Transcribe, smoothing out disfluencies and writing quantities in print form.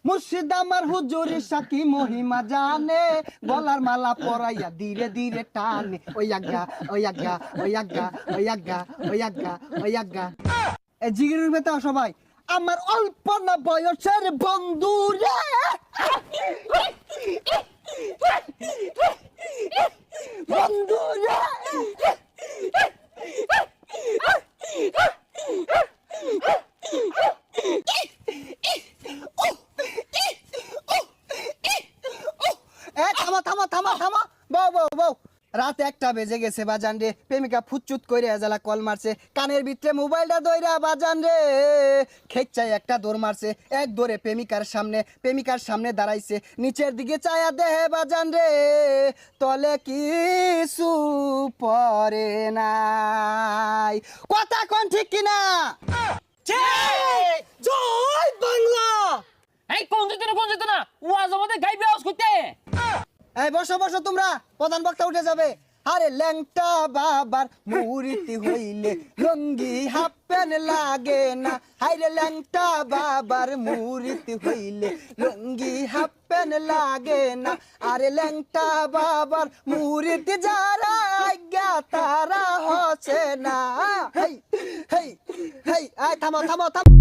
মুর্শিদ আমার হুজুরের সাকি মহিমা জানে, গলার মালা পরাইয়া ধীরে ধীরে টানে। ওই আজ্ঞা ওই আজ্ঞা ওই আজ্ঞা ওই আজ্ঞা ওই আজ্ঞা ওই আজ্ঞা। এই জিগিরের ভেতর সবাই আমার অল্প না বয়সের বন্ধু রে, বন্ধু রে। থামা থামা থামা থামা, বউ বউ বউ, রাত 1টা বেজে গেছে বাজান রে। প্রেমিকা ফুচুত কইরে এজালা কল মারছে, কানের ভিতরে মোবাইলটা দইরা বাজান রে খেচ্চাই একটা দৌড় মারছে। এক দৌড়ে প্রেমিকার সামনে দাঁড়াইছে, নিচের দিকে চায়া দেহে বাজান রে তলে কিছু পরে নাই। কথা কোন ঠিক কিনা? জয় বাংলা। এই কোন যেত না ওয়াজ আমাদের গাইবে আওয়াজ করতে। এই বসো বসো তোমরা, প্রধান বক্তা উঠে যাবে। আরে ল্যাংটা বাবার মুরিতি হইলে লঙ্গি হাফ প্যান্ট লাগে না। হাইরে ল্যাংটা বাবার মুরিতি হইলে লঙ্গি হাফ প্যান্ট লাগে না। আরে ল্যাংটা বাবার মুরিতি যারা আজ্ঞা তারা হচ্ছে না। হেই হেই হেই, আয় থামো থামো থামো।